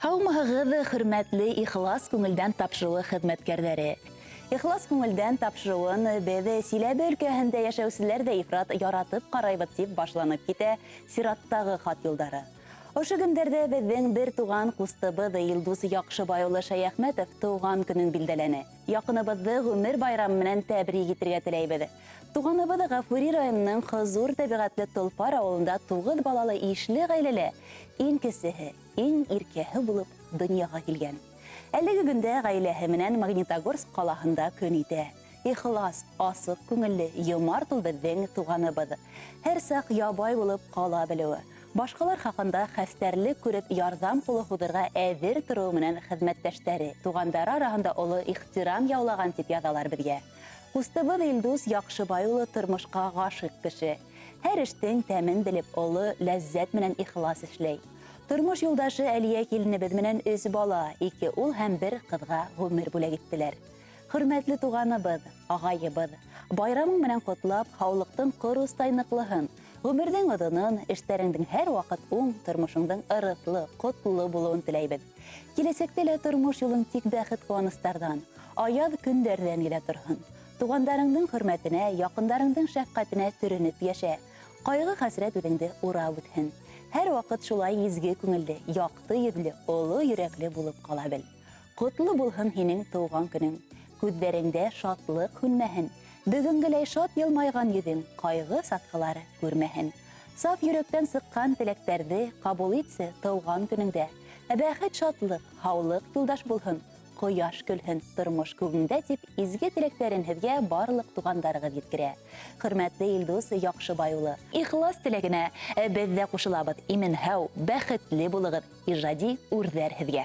Һаумыһығыҙ, хөрмәтле ихлас күңелдән тапшырылы хеҙмәткәрҙәре. Ихлас күңелдән тапшырыуын беҙ Силәбе өлкәһендә йәшәүселәр ҙә ифрат яратып ҡарайбыҙ тип башланып китә сираттағы хат юлдары. Ошо көндәрҙә беҙҙең бер туған ҡустыбыҙ Илдус Яҡшыбай улы Шәйәхмәтов тыуған көнөн билдәләне. Яҡыныбыҙҙы ғүмер байрамы менән тәбрик итергә теләйбеҙ. Туғаныбыҙ Ғафури районының Хозур тәбиғәтле Толпар ауылында 9 балалы ишле ғаиләлә иң кесеһе, иң иркәһе булып донъяға килгән. Әлеге көндә ғаиләһе менән Магнитогорск ҡалаһында көн итә. Ихлас, асыҡ күңелле, йомарт ул беҙҙең туғаныбыҙ. Һәр саҡ ябай булып ҡала белеүе. Башҡалар хаҡында хәстәрлек күреп ярҙам ҡулы һуҙырға әҙер тороуы менән хеҙмәттәштәре, туғандары араһында оло ихтирам яулаған тип яҙалар беҙгә. Ҡустыбыҙ Илдус Яҡшыбай улы тормошҡа ғашиҡ кеше. Һәр эштең тәмен белеп, оло ләззәт менән ихлас эшләй. Тормош юлдашы Әлиә киленебеҙ менән 3 бала, 2 ул һәм 1 ҡыҙға ғүмер бүләк иттеләр. Хөрмәтле туғаныбыҙ, ағайыбыҙ, байрамың менән ҡотлап, һаулыҡтың ҡоро стайныҡлыһын, ғүмерҙең оҙонон, эштәреңдең һәр ваҡыт уң, тормошоңдың ырыҫлы, ҡотло булыуын теләйбеҙ. Киләсәктә лә тормош юлың тик бәхет ҡыуаныстарҙан, аяҙ көндәрҙән килә торһон. Туғандарыңдың хөрмәтенә, яҡындарыңдың шәфҡәтенә төрөнөп йәшә. Ҡайғы хәсрәт үҙеңде урап үтһен. Һәр ваҡыт шулай изге күңелле, яҡты йөҙлө, оло йөрәкле булып ҡала бел. Ҡотло булһын һинең тыуған көнөң. Күҙҙәреңдә шатлыҡ һүнмәһен. Бөгөнгөләй шат йылмайған йөҙөң, ҡайғы сатҡылары күрмәһен. Саф йөрәктән сыҡҡан теләктәрҙе ҡабул итсе тыуған көнөңдә. Бәхет, шатлыҡ, һаулыҡ юлдаш булһын. Ҡояш көлһөн тормош күгендә тип изге теләктәрен һеҙгә барлыҡ туғандарығыҙ еткерә. Хөрмәтле Илдус Яҡшыбай улы, ихлас теләгенә беҙ ҙә ҡушылабыҙ. Имен-һау, бәхетле булығыҙ, ижади үрҙәр һеҙгә.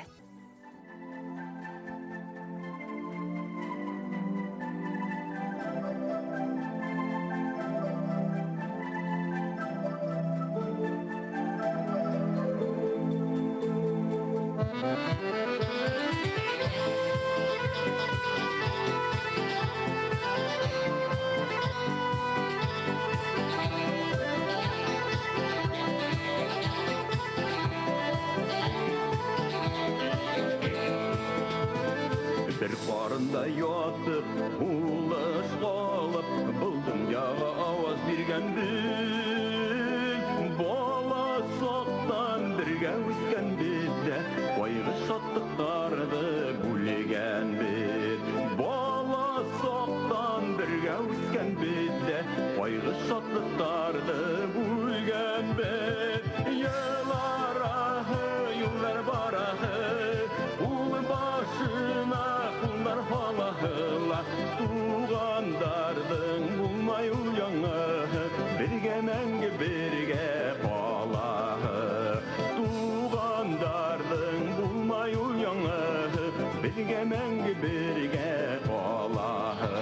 Bir qarında yatıb, ulaş qalıb, бұл dünyaga avaz bergen biz. Bala soqdan birgə üsken bizdə, qayğı şatlıqlardı bülegen biz. Bala soqdan birgə üsken bizdə, qayğı şatlıqlardı bülegen biz. Yıllar ahı, yıllar barahı, ul başına kullar halahıla, tuğandardın bulmay uyanı, birge menge birge balahı. Tuğandardın bulmay uyanı, birge menge birge balahı.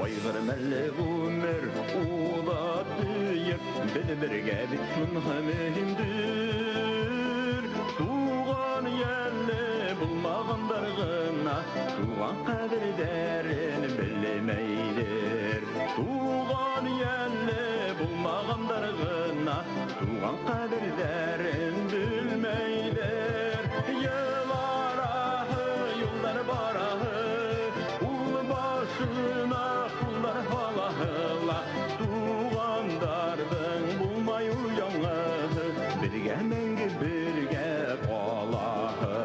Qayğır məlle ömür uğda büyür, birge bitsin mühimdir. Tuğan yerli bulmağındarğına, tuğan qədirlərin bilmeydir. Tuğan yerli bulmağındarğına, tuğan qədirlərin bilmeydir. Yıllar ahı, yıllar barahı, ul başına kullar halahıla, tuğandardın bulmay uyanı, birge menge birge qalahı.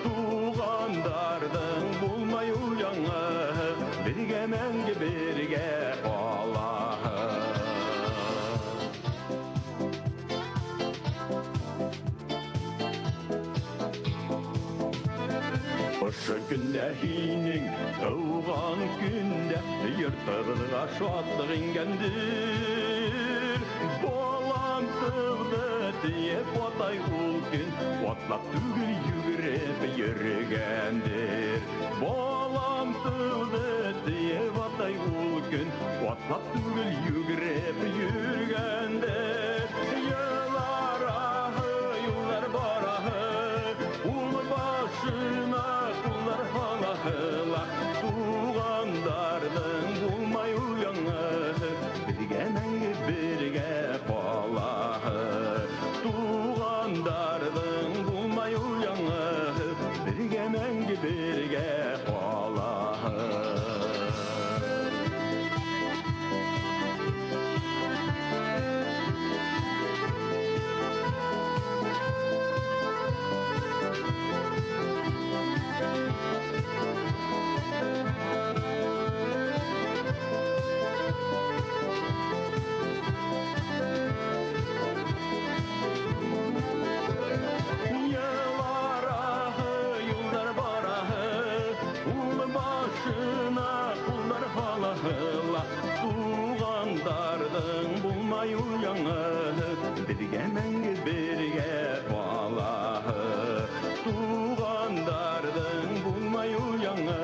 Tuğandardın bulmay uyanı, birge menge birge qalahı. Ошо күндә һинең тыуған күндә йортыбыҙға шатлыҡ ингәндер. Балам тыуҙы тиеп атай ул көн, атлап түгел йүгереп йөрөгәндер. Балам тыуҙы тиеп атай ул көн, атлап түгел йүгереп йөрөгәндер. Йыллар аһы, юллар бараһы, ул башына kullar halahıla, tuğandardın bulmay uyanı, туғандардың болмай уяңы, бізге мәңгі бірге балағы. Туғандардың болмай уяңы,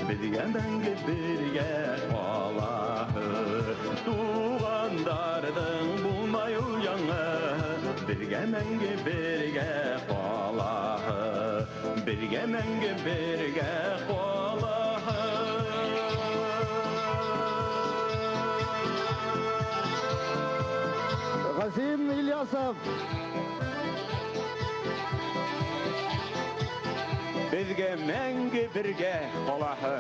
бізге мәңгі бірге балағы. Туғандардың болмай уяңы, бізге мәңгі бірге балағы. Бізге мәңгі бірге балағы. Ғасим Ильясов. Бізге мәңгі бірге балағы.